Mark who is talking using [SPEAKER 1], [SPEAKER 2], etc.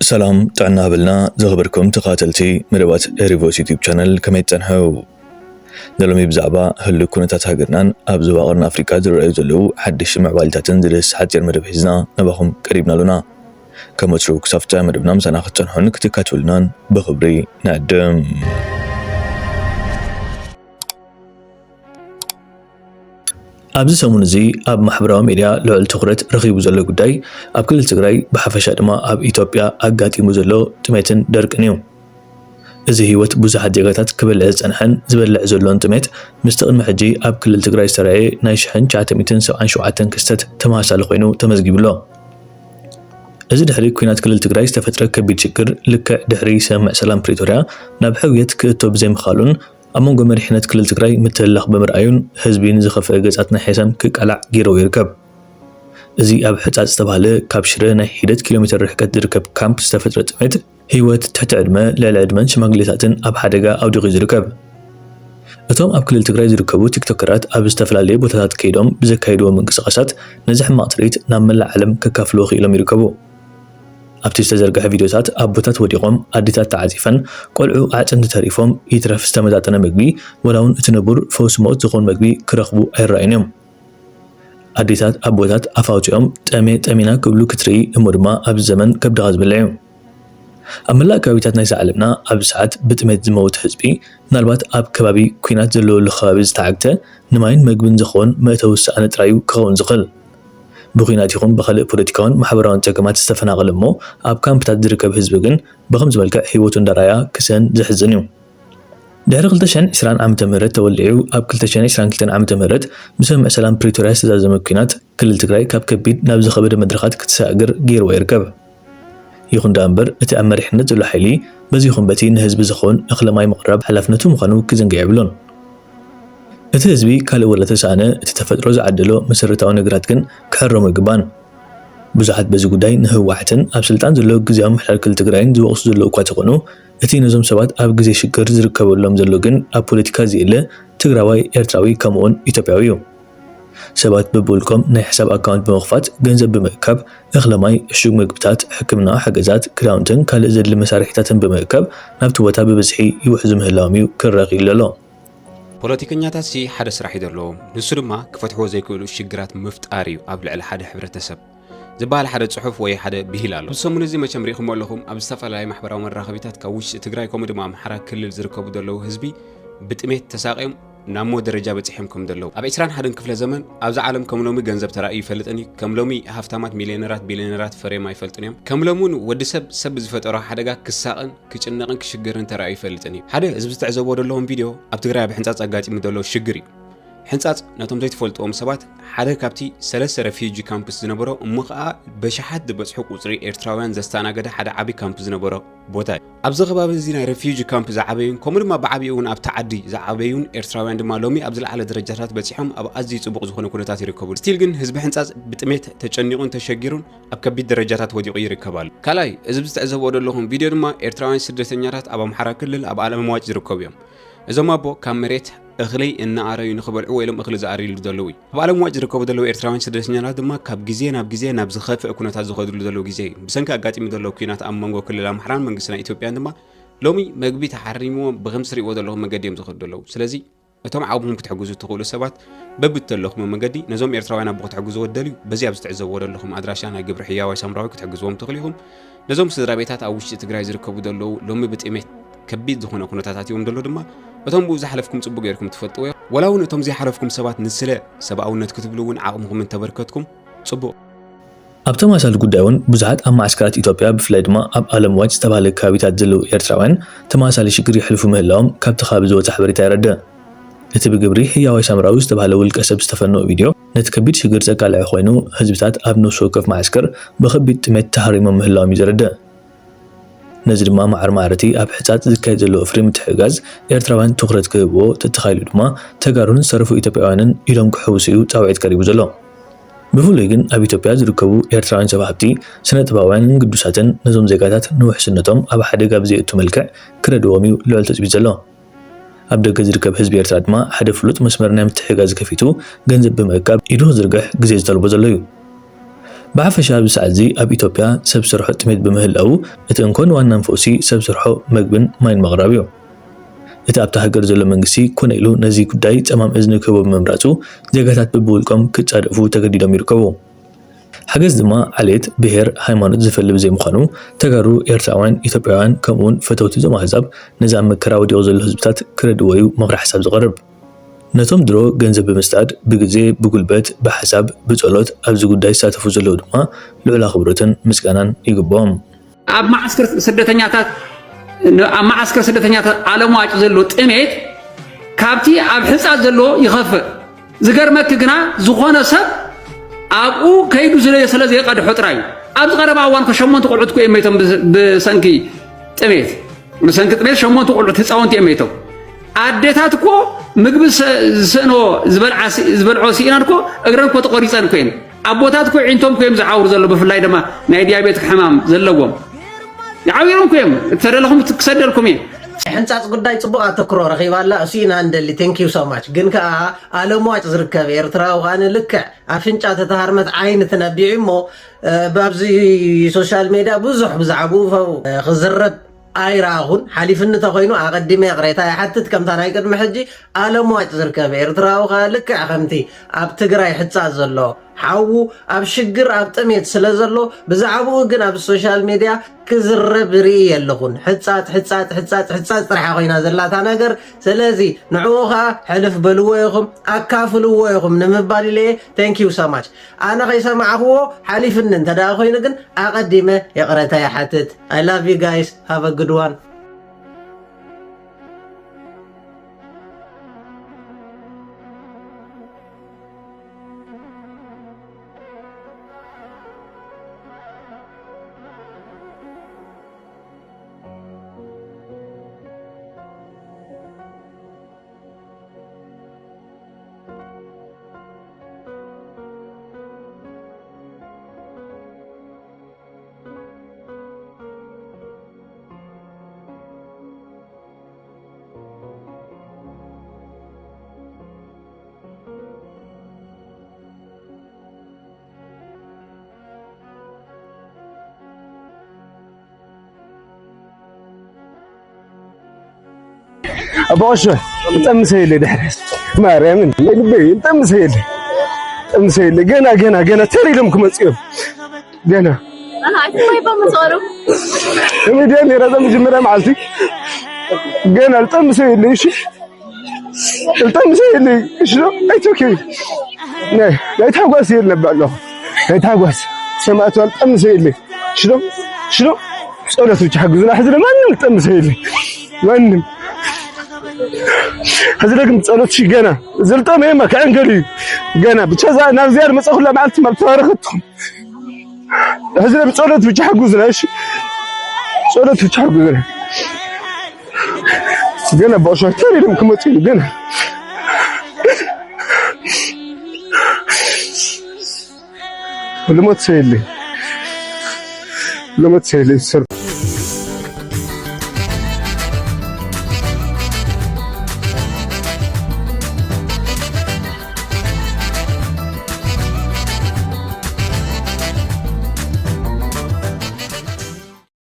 [SPEAKER 1] سلام تعنا بلنا زغبركم تقاتلتي مدبات ريفوس يوتيوب شانل كما يتنحو دلومي بزعبا هلو كونتات هاقرنان أبزوا غرنا أفريكا درائيو زلو حدش معوالتاتن زلس حتير مدب حزنا نباهم قريبنا لنا كما تروك صفتا مدبنا مسانا خطنحون كتكاتولنان بخبري نعدم ኣብዚ ሰሙን እዚ ኣብ ማሕበራዊ ሚድያ ልዑል ትኹረት ረኺቡ ዘሎ ጉዳይ ኣብ ክልል ትግራይ ብሓፈሻ ድማ ኣብ ኢትዮጵያ ኣጋጢሙ ዘሎ ጥሜትን ደርቅን እዩ። እዚ ህይወት ብዙሓት ዜጋታት ክበልዕ ዝጸንሐን ዝበልዕ ዘሎን ጥሜት ምስቲ ቅድሚ ሕጂ ኣብ ክልል ትግራይ ዝተረኣየ ናይ 1977 ክስተት ተመሳሳሊ ኮይኑ ተመዝጊቡሎ። እዚ ድሕሪ ኩናት ክልል ትግራይ ዝተፈጥረ ከቢድ ችግር ልክዕ ድሕሪ ስምምዕ ሰላም ፕሪቶርያ ናብ ሕውየት ክእቶ ብዘይምኻሉን ኣብ መንጎ መሪሕነት ክልል ትግራይ ምትልላኽ ብምርኣዩን ህዝቢን ዝኸፍአ ገጻት ናይ ሒሳም ክቃላዕ ገይሩ ይርከብ። እዚ ኣብ ሕጻጽ ዝተባህለ ካብ ሽረ ናይ ሒደት ኪሎሜትር ርሕቀት ዝርከብ ካምፕ ዝተፈጥረ ጥሜት ህይወት ትሕቲ ዕድመ ልዕሊ ዕድመን ሽማግሌታትን ኣብ ሓደጋ ኣውዲቑ ዝርከብ። እቶም ኣብ ክልል ትግራይ ዝርከቡ ቲክቶከራት ኣብ ዝተፈላለዩ ቦታታት ከይዶም ብዘካይድዎ ምንቅስቓሳት ነዚ ሕማቕ ትርኢት ናብ መላእ ዓለም ከካፍልዎ ክኢሎም ይርከቡ። ኣብቲ ዝተዘርግሐ ቪድዮታት ኣቦታት ወዲቖም ኣዴታት ተዓፂፈን ቆልዑ ኣዕፅምቲ ተሪፎም ይትረፍ ዝተመጣጠነ ምግቢ ወላውን እቲ ንቡር ፈውሲ ሞት ዝኾን ምግቢ ክረኽቡ ኣይረኣዩን እዮም። ኣዴታት ኣቦታት ኣፋውፂኦም ጠሜና ክብሉ ክትርኢ እሞ ድማ ኣብዚ ዘመን ከብድኻ ዝብለ እዩ። ኣብ መላእ ከባቢታት ናይዚ ዓለምና ኣብዚ ሰዓት ብጥሜት ዝመውት ህዝቢ ምናልባት ኣብ ከባቢ ኩናት ዘለወሉ ከባቢ ዝተዓግተ ንማይን ምግብን ዝኸውን መእተዊ ዝሰኣነ ጥራዩ ክኸውን ዝኽእል ብኩናት ይኹን ብኻልእ ፖለቲካውን ማሕበራውን ፀገማት ዝተፈናቐለ እሞ ኣብ ካምፕታት ዝርከብ ህዝቢ ግን ብኸምዚ መልክዕ ህይወቱ እንዳራያ ክስን ዘሕዝን እዩ። ድሕሪ 2020 ዓመተ ምህረት ተወሊዑ ኣብ 2022 ዓመተ ምህረት ብስምምዕ ሰላም ፕሪቶርያ ዝተዛዘመ ኩናት ክልል ትግራይ ካብ ከቢድ ናብ ዝኸበደ መድረኻት ክትሰግር ገይርዎ ይርከብ። ይኹን ዳ እምበር እቲ ኣብ መሪሕነት ዘሎ ሓይሊ በዚ ይኹን በቲ ንህዝቢ ዝኾን እኽሊ ማይ ምቕራብ ሓላፍነቱ ምዃኑ ክዝንጋዕ የብሎን። እቲ ህዝቢ ካልእ ወላ ተሳኣነ እቲ ተፈጥሮ ዝዓደሎ መሰረታዊ ነገራት ግን ክሕረሙ ይግባን። ብዙሓት በዚ ጉዳይ ንህወሓትን ኣብ ስልጣን ዘሎ ግዝያዊ ምሕዳር ክልል ትግራይን ዝወቕሱ ዘለዉ እኳ ተኾኑ እቲ ነዞም ሰባት ኣብ ግዜ ሽግር ዝርከበሎም ዘሎ ግን ኣብ ፖለቲካ ዝየለ ትግራዋይ ኤርትራዊ ከምኡውን ኢትዮጵያዊ እዩ። ሰባት በብውልቆም ናይ ሕሳብ ኣካውንት ብምኽፋት ገንዘብ ብምእካብ እኽሊ ማይ፣ ዕሹግ ምግብታት፣ ሕክምናዊ ሓገዛት፣ ክዳውንትን ካልእ ዘድሊ መሳርሒታትን ብምእካብ ናብቲ ቦታ ብብዝሒ ይውሕዙ ምህላዎም እዩ ክረኺ ኣሎ።
[SPEAKER 2] ፖለቲከኛታት ሓደ ስራሕ ይደለዎም ንሱ ድማ ክፈትሕዎ ዘይክእሉ ሽግራት ምፍጣር እዩ ኣብ ልዕሊ ሓደ ሕብረተሰብ ዝበሃል ሓደ ጽሑፍ ወይ ሓደ ብሂል ኣሎ። ሰሙን እዚ መቸም ሪኢኹም ኣለኹም ኣብ ዝተፈላለዩ ማሕበራዊ መራኸቢታት ካብ ውሽጢ ትግራይ ከምኡ ድማ ኣምሓራ ክልል ዝርከቡ ዘለዉ ህዝቢ ብጥሜት ተሳቂዮም ናብ ሞት ደረጃ በፂሖም ከም ዘለዉ ኣብ 21 ክፍለ ዘመን ኣብዚ ዓለም ከም ሎሚ ገንዘብ ተራእዩ ይፈልጥን ከም ሎሚ ሃፍታማት ሚልዮነራት ቢልዮነራት ፈሬማ ይፈልጥን እዮም ከም ሎሚ ወዲሰብ ዝፈጠሮ ሓደጋ ክሳቕን ክጭነቕን ክሽግርን ተራእዩ ይፈልጥን እዩ። ሓደ ህዝቢ ዝተዕዘቦ ዘለዎም ቪድዮ ኣብ ትግራይ ኣብ ሕንፃፅ ኣጋጢሙ ዘሎ ሽግር እዩ። ሕንፃፅ ነቶም ዘይትፈልጥዎም ሰባት ሓደ ካብቲ 3 ሬፊጂ ካምፕስ ዝነበሮ እሞ ከዓ በሽሓት ዝበፅሑ ቁፅሪ ኤርትራውያን ዘስተናገደ ሓደ ዓቢ ካምፕ ዝነበሮ ቦታ እዩ። ኣብዚ ከባቢ እዚ ናይ ሬፊጂ ካምፕ ዝዓበዩን ከምኡ ድማ ብዓብዩ እውን ኣብ ተዓዲ ዝዓበዩን ኤርትራውያን ድማ ሎሚ ኣብ ዝለዓለ ደረጃታት በፂሖም ኣብ ኣዝዩ ጽቡቕ ዝኾነ ኩነታት ይርከቡ። ስቲል ግን ህዝቢ ሕንፃፅ ብጥሜት ተጨኒቑን ተሸጊሩን ኣብ ከቢድ ደረጃታት ወዲቑ ይርከባሉ። ካልኣይ እዚ ዝተዕዘቦ ዘለኹም ቪድዮ ድማ ኤርትራውያን ስደተኛታት ኣብ ኣምሓራ ክልል ኣብ ኣለምዋጭ ዝርከቡ እዮም። እዞም ኣቦ ካብ መሬት እኽሊ እናኣረዩ ንኽበልዑ ወይ ኢሎም እኽሊ ዝኣርዩሉ ዘለዉ እዩ። ኣብ ኣለምዋጭ ዝርከቡ ዘለዉ ኤርትራውያን ስደተኛታት ድማ ካብ ግዜ ናብ ግዜ ናብ ዝኸፍአ ኩነታት ዝኸድሉ ዘለዉ ግዜ እዩ። ብሰንኪ ኣጋጢሙ ዘለዉ ኩናት ኣብ መንጎ ክልል ኣምሓራን መንግስቲ ናይ ኢትዮጵያን ድማ ሎሚ መግቢ ተሓሪሞም ብኸምሲ ትሪእዎ ዘለኹም መገዲ እዮም ዝኸዱ ዘለዉ። ስለዚ እቶም ዓቕሞም ክትሕግዙ ትኽእሉ ሰባት በብተለኹም መንገዲ ነዞም ኤርትራውያን ኣቦ ክትሕግዙ ወደልዩ በዚ ኣብ ዝተዕዘብዎ ዘለኹም ኣድራሻ ናይ ግብሪ ሕያዋይ ሳምራዊ ክትሕግዝዎም ትኽእሉ ኢኹም። ነዞም ስድራ ቤታት ኣብ ውሽጢ ትግራይ ዝርከቡ ዘለዉ ሎሚ ብጥሜት ከቢድ ዝኾነ ኩነታት እዮም ዘሎ ድማ እቶም ብኡ ዝሓለፍኩም ጽቡቕ ጌርኩም ትፈልጥዎ ወላ እውን እቶም ዘይሓለፍኩም ሰባት ንስለ ሰብኣውነት ክትብሉ እውን ዓቕምኩም እንተበርከትኩም ጽቡቕ።
[SPEAKER 1] ኣብ ተመሳሳሊ ጉዳይ እውን ብዙሓት ኣብ ማዕስከራት ኢትዮጵያ ብፍላይ ድማ ኣብ ኣለምዋጭ ዝተባህለ ከባቢታት ዘለዉ ኤርትራውያን ተመሳሳሊ ሽግር ይሕልፉ ምህላዎም ካብቲ ከባቢ ዝወፀ ሓበሬታ ይረድእ። እቲ ብግብሪ ሕያዋይ ሳምራዊ ዝተባህለ ውልቀ ሰብ ዝተፈነወ ቪድዮ ነቲ ከቢድ ሽግር ዘቃልዐ ኮይኑ ህዝብታት ኣብ ነፍሲ ወከፍ ማዕስከር ብከቢድ ጥሜት ተሃሪሞም ምህላዎም ይዝረድእ። ነዚ ድማ ማዕርማዕርቲ ኣብ ሕጻጽ ዝካየድ ዘሎ እፍሪ ምትሕጋዝ ኤርትራውያን ትኹረት ክህብዎ ተተኻኢሉ ድማ ተጋሩን ዝተረፉ ኢትዮጵያውያንን ኢሎም ክሕውሱ እዩ ጻውዒት ቀሪቡ ዘሎ። ብፍሉይ ግን ኣብ ኢትዮጵያ ዝርከቡ ኤርትራውያን ሰብ ሃብቲ ስነ ጥበባውያንን ቅዱሳትን ነዞም ዜጋታት ንውሕስነቶም ኣብ ሓደጋ ብዘይእቱ መልክዕ ክረድዎም እዩ ልዑል ተፅቢት ዘሎ። ኣብ ደገ ዝርከብ ህዝቢ ኤርትራ ድማ ሓደ ፍሉጥ መስመር ናይ ምትሕጋዝ ከፊቱ ገንዘብ ብምእካብ ኢዱ ክዝርግሕ ግዜ ዝጠልቦ ዘሎ እዩ። بعفش هذا السعزي أب إثيوبيا سبسرحو تميت بمهلأو إتنكون وأن نفوسي سبسرحو مجبن ماين مغربيو إتابتا هجر زلو منجسي كون إلو نزي كداي تمام إذن كبو بممراتو زيغاتات ببولكم كتعرفو تقديدهم يركبو حجز دما عليت بهر هايمانوت زفل بزي مخانو تغارو إرتاوان إثيوبياوان كمون فتوتي زما حزاب نظام مكراو ديو زلو حزبتات كردويو مغرا حساب زغرب نتوم درو ገንዘብ በመስጣት በጊዜ በጉልበት በሐሳብ በጸሎት ኣብዚ ጉዳይ ሳተፉ ዘለው ድማ ልዑል አኽብሮትን ምስጋናን ይግባኦም
[SPEAKER 3] ኣብ ማዕስከር ስደተኛታት ዓለም ዋጭ ዘሎ ጥሜት ካብቲ ኣብ ሕፃት ዘሎ ይኸፍእ ዝገርመክ ግና ዝኾነ ሰብ ኣብኡ ከይዱ ስለ ዘይቀድሖ ጥራይ ኣብ ዝቀረባ እዋን ከ8 ቆልዑት ኮ የመይቶም ብሰንኪ ጥሜት ሸሞንተ ቆልዑት ህፃውንቲ የመይቶም አዴታት እኮ ምግብ ስኖ ዝበልዖ ሲኢናን እኮ እግረን እኮ ተቆሪፀን ኮይን አቦታት እኮ ዒንቶም ኮይም ዝዓውሩ ዘሎ ብፍላይ ድማ ናይ ዲያቤቲክ ሕማም ዘለዎም ይዓውሩም ኮይም ተደለኹም ትክሰደልኩም እየ
[SPEAKER 4] ሕንፃፅ ጉዳይ ጽቡቕ ኣተክሮ ረኺባላ እሱና እንደሊ ቴንክ ዩ ሶ ማች ግን ከዓ ዓለምዋጭ ዝርከብ ኤርትራዊ ኻነ ልክዕ ኣፍንጫ ተተሃርመት ዓይን ተነቢዑ እሞ ባብዚ ሶሻል ሚድያ ብዙሕ ብዛዕባኡ ክዝረብ ኣይራኹን ሓሊፍነት ኮይኑ ኣቀዲመ ቅሬታ ይሓትት ከምታ ናይ ቅድሚ ሕጂ ዓለምዋጭ ዝርከብ ኤርትራዊ ኻ ልክዕ ከምቲ ኣብ ትግራይ ሕፃፅ ዘሎ ሓዉ ኣብ ሽግር ኣብ ጥሜት ስለ ዘሎ ብዛዕባኡ ግን ኣብ ሶሻል ሚድያ ክዝረብ ርኢ የለኹን ሕፃፅ ጥራሕ ኮይና ዘላታ ነገር ስለዚ ንዕኡ ኸ ሕልፍ በልዎ ኢኹም ኣካፍልዎ ኢኹም ንምባል ኢለ ቴንክ ዩ ሶ ማች ኣነ ከይሰማዕኽዎ ሓሊፍን እንተዳ ኮይኑ ግን ኣቀዲመ የቅሬታ ይሓትት አይ ላቭ ዩ ጋይስ ሃቭ አ ጉድ ዋን
[SPEAKER 5] أبوشه تمسيلي دحرس مريم نبي تمسيلي جنا تري لمكم تسيب جنا
[SPEAKER 6] أنا عايز ما يبغى مصارو
[SPEAKER 5] ميداني رزم جمرة معلتي جنا تمسيلي إيش تمسيلي إيش لو أيتوكي لا يتحوس يلنبع له يتحوس سمعت تمسيلي شنو سؤالته تحجزنا حزنا ما نتمسيلي وانم هذلك نتصالت شي جنا زلطة ما كان قريب جنا بتشزع نازير مسأخ لا معلت ما بتفارختهم هذلك بتصالت بتحجزنا إيش صالت بتحجزنا جنا باشر تاني لهم كم تيجي جنا ولا ما تسيلي سر